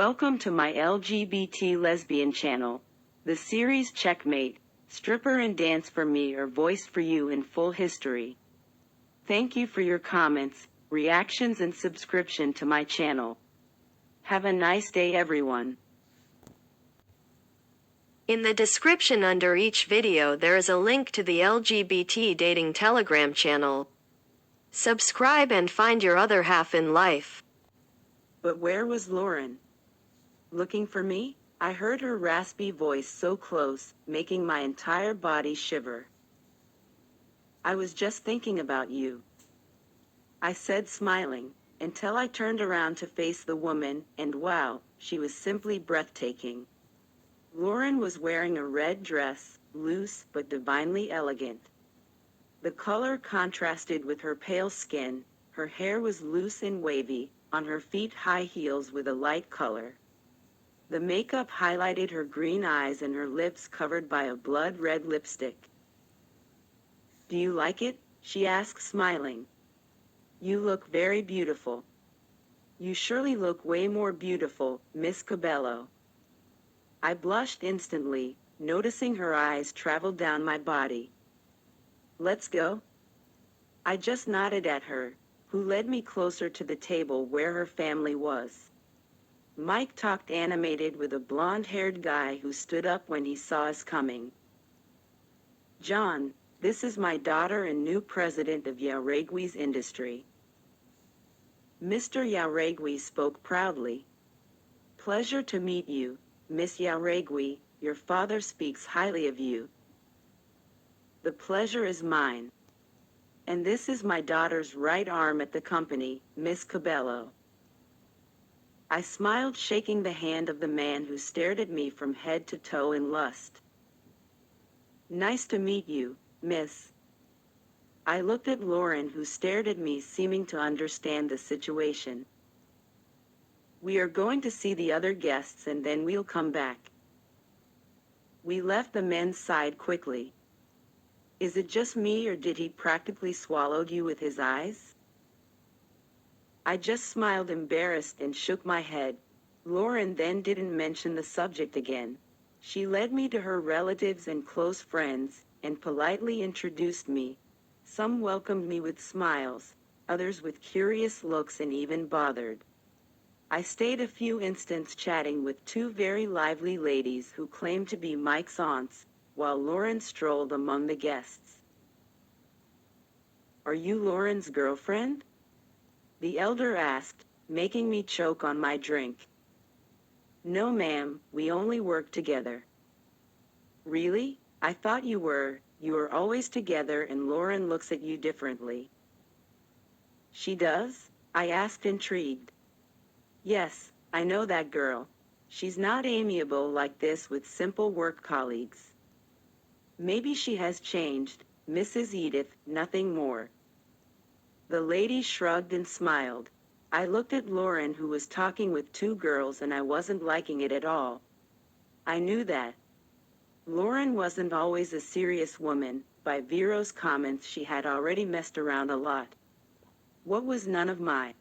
Welcome to my LGBT lesbian channel. The series Checkmate, Stripper and Dance for Me are voiced for you in full history. Thank you for your comments, reactions and subscription to my channel. Have a nice day everyone. In the description under each video there is a link to the LGBT dating Telegram channel. Subscribe and find your other half in life. But where was Lauren? Looking for me? I heard her raspy voice so close, making my entire body shiver. I was just thinking about you, I said smiling, until I turned around to face the woman, and wow, she was simply breathtaking. Lauren was wearing a red dress, loose but divinely elegant. The color contrasted with her pale skin, her hair was loose and wavy, on her feet high heels with a light color. The makeup highlighted her green eyes and her lips covered by a blood-red lipstick. "Do you like it?" she asked smiling. "You look very beautiful." "You surely look way more beautiful, Miss Cabello." I blushed instantly, noticing her eyes travel down my body. "Let's go?" I just nodded at her, who led me closer to the table where her family was. Mike talked animated with a blonde-haired guy who stood up when he saw us coming. "John, this is my daughter and new president of Jauregui's industry." Mr. Jauregui spoke proudly. "Pleasure to meet you, Miss Jauregui, your father speaks highly of you." "The pleasure is mine. And this is my daughter's right arm at the company, Miss Cabello." I smiled, shaking the hand of the man who stared at me from head to toe in lust. "Nice to meet you, miss." I looked at Lauren, who stared at me, seeming to understand the situation. "We are going to see the other guests and then we'll come back." We left the men's side quickly. "Is it just me or did he practically swallow you with his eyes?" I just smiled, embarrassed, and shook my head. Lauren then didn't mention the subject again. She led me to her relatives and close friends, and politely introduced me. Some welcomed me with smiles, others with curious looks and even bothered. I stayed a few instants chatting with two very lively ladies who claimed to be Mike's aunts, while Lauren strolled among the guests. "Are you Lauren's girlfriend?" the elder asked, making me choke on my drink. "No ma'am, we only work together." "Really? I thought you were always together," and Lauren looks at you differently. "She does?" I asked, intrigued. "Yes, I know that girl. She's not amiable like this with simple work colleagues." "Maybe she has changed, Mrs. Edith, nothing more." The lady shrugged and smiled. I looked at Lauren, who was talking with two girls, and I wasn't liking it at all. I knew that. Lauren wasn't always a serious woman. By Vero's comments, she had already messed around a lot. What was none of my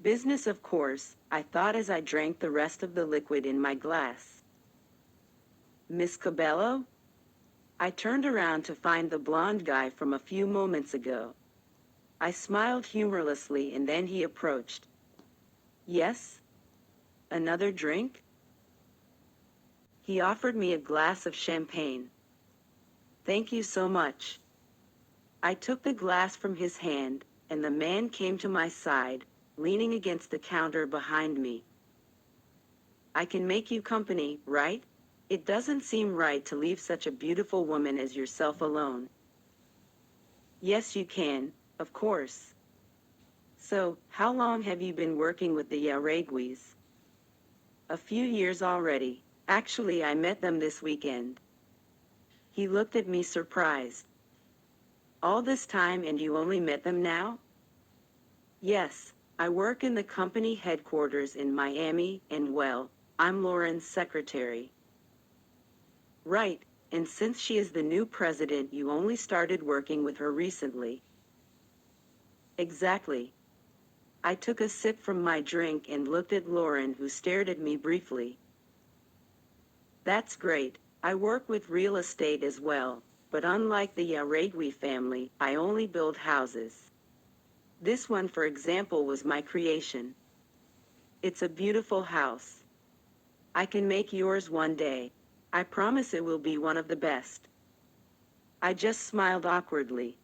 business, of course, I thought as I drank the rest of the liquid in my glass. "Miss Cabello?" I turned around to find the blonde guy from a few moments ago. I smiled humorlessly, and then he approached. "Yes? Another drink?" He offered me a glass of champagne. "Thank you so much." I took the glass from his hand, and the man came to my side, leaning against the counter behind me. "I can make you company, right? It doesn't seem right to leave such a beautiful woman as yourself alone." "Yes, you can, of course." "So, how long have you been working with the Jaureguis?" "A few years already. Actually, I met them this weekend." He looked at me surprised. "All this time and you only met them now?" "Yes, I work in the company headquarters in Miami, and well, I'm Lauren's secretary." "Right, and since she is the new president, you only started working with her recently." "Exactly." I took a sip from my drink and looked at Lauren, who stared at me briefly. That's great. I work with real estate as well, but unlike the Jauregui family, I only build houses. This one, for example, was my creation. It's a beautiful house. I can make yours one day. I promise it will be one of the best. I just smiled awkwardly.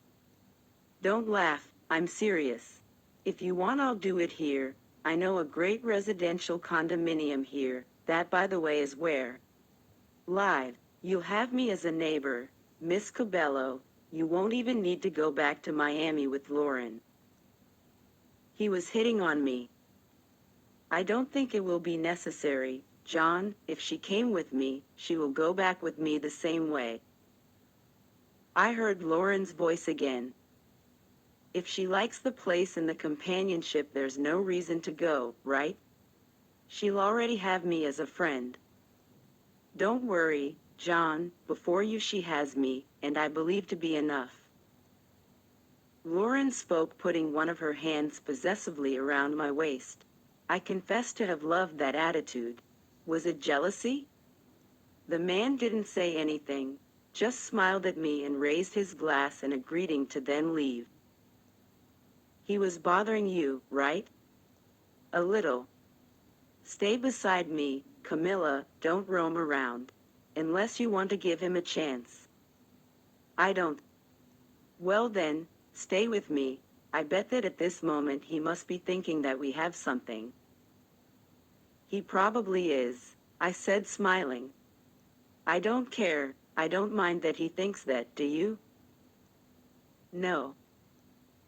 Don't laugh, I'm serious. If you want, I'll do it here. I know a great residential condominium here. That, by the way, is where. Live. You'll have me as a neighbor, Miss Cabello. You won't even need to go back to Miami with Lauren. He was hitting on me. I don't think it will be necessary, John. If she came with me, she will go back with me the same way. I heard Lauren's voice again. If she likes the place and the companionship, there's no reason to go, right? She'll already have me as a friend. Don't worry, John, before you she has me, and I believe to be enough. Lauren spoke, putting one of her hands possessively around my waist. I confess to have loved that attitude. Was it jealousy? The man didn't say anything, just smiled at me and raised his glass in a greeting to then leave. He was bothering you, right? A little. Stay beside me, Camila, don't roam around. Unless you want to give him a chance. I don't. Well then, stay with me. I bet that at this moment he must be thinking that we have something. He probably is, I said, smiling. I don't care, I don't mind that he thinks that, do you? No.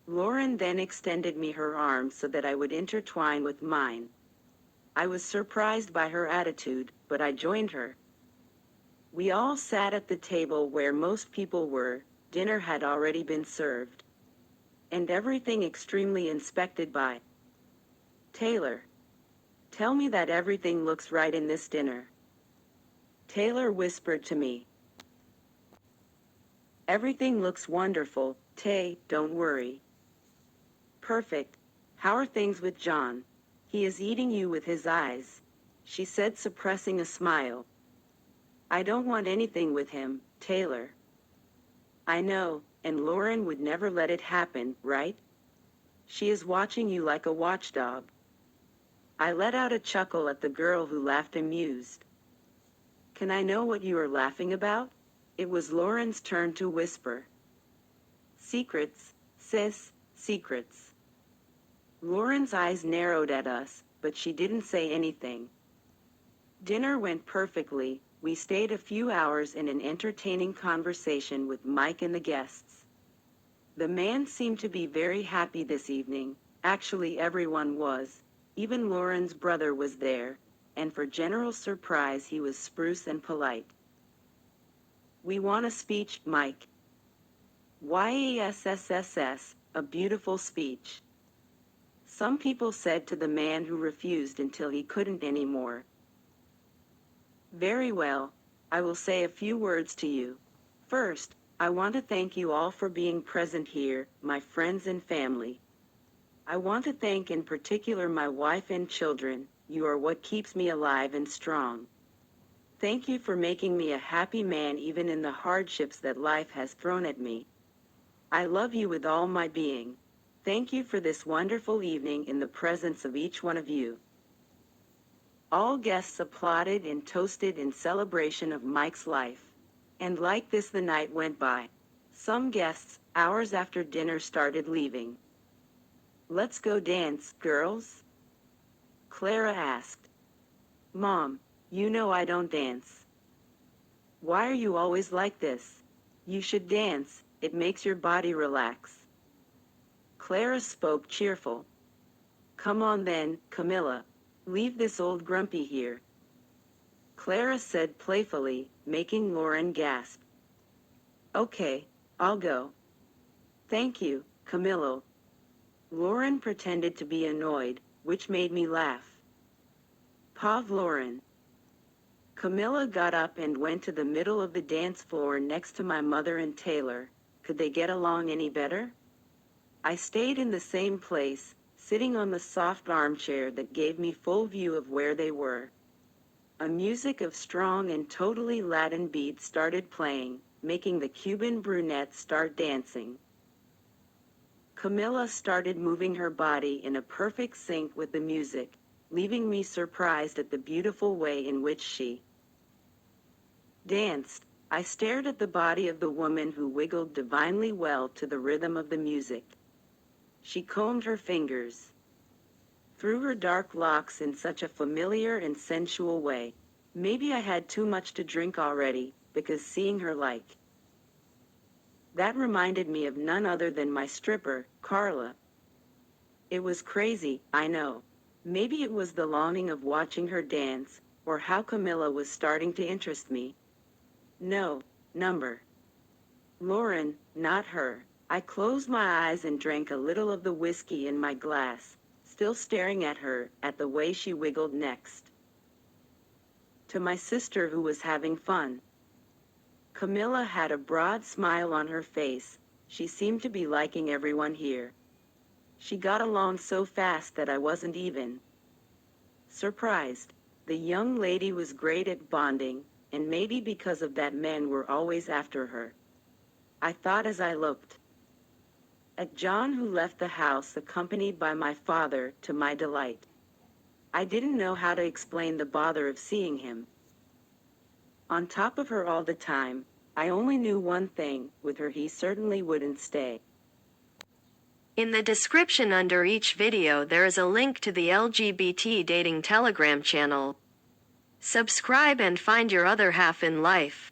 Lauren then extended me her arm so that I would intertwine with mine. I was surprised by her attitude, but I joined her. We all sat at the table where most people were. Dinner had already been served. And everything extremely inspected by Taylor. Tell me that everything looks right in this dinner. Taylor whispered to me. Everything looks wonderful, Tay, don't worry. Perfect. How are things with John? He is eating you with his eyes, she said, suppressing a smile. I don't want anything with him, Taylor. I know, and Lauren would never let it happen, right? She is watching you like a watchdog. I let out a chuckle at the girl, who laughed amused. Can I know what you are laughing about? It was Lauren's turn to whisper. Secrets, sis, secrets. Lauren's eyes narrowed at us, but she didn't say anything. Dinner went perfectly. We stayed a few hours in an entertaining conversation with Mike and the guests. The man seemed to be very happy this evening. Actually, everyone was. Even Lauren's brother was there, and for general surprise he was spruce and polite. We want a speech, Mike. YESSSS, a beautiful speech. Some people said to the man, who refused until he couldn't anymore. Very well, I will say a few words to you. First, I want to thank you all for being present here, my friends and family. I want to thank in particular my wife and children. You are what keeps me alive and strong. Thank you for making me a happy man even in the hardships that life has thrown at me. I love you with all my being. Thank you for this wonderful evening in the presence of each one of you. All guests applauded and toasted in celebration of Mike's life. And like this the night went by. Some guests, hours after dinner, started leaving. Let's go dance, girls? Clara asked. Mom, you know I don't dance. Why are you always like this? You should dance, it makes your body relax. Clara spoke cheerful. Come on then, Camila. Leave this old grumpy here. Clara said playfully, making Lauren gasp. Okay, I'll go. Thank you, Camilo. Lauren pretended to be annoyed, which made me laugh. Pav Lauren. Camila got up and went to the middle of the dance floor next to my mother and Taylor. Could they get along any better? I stayed in the same place, sitting on the soft armchair that gave me full view of where they were. A music of strong and totally Latin beats started playing, making the Cuban brunette start dancing. Camila started moving her body in a perfect sync with the music, leaving me surprised at the beautiful way in which she danced. I stared at the body of the woman who wiggled divinely well to the rhythm of the music. She combed her fingers through her dark locks in such a familiar and sensual way. Maybe I had too much to drink already, because seeing her like that reminded me of none other than my stripper, Carla. It was crazy, I know. Maybe it was the longing of watching her dance, or how Camila was starting to interest me. No, number. Lauren, not her. I closed my eyes and drank a little of the whiskey in my glass, still staring at her, at the way she wiggled next to my sister who was having fun. Camila had a broad smile on her face. She seemed to be liking everyone here. She got along so fast that I wasn't even surprised. The young lady was great at bonding, and maybe because of that men were always after her. I thought as I looked at John, who left the house accompanied by my father, to my delight. I didn't know how to explain the bother of seeing him on top of her all the time. I only knew one thing, with her he certainly wouldn't stay. In the description under each video there is a link to the LGBT dating Telegram channel. Subscribe and find your other half in life.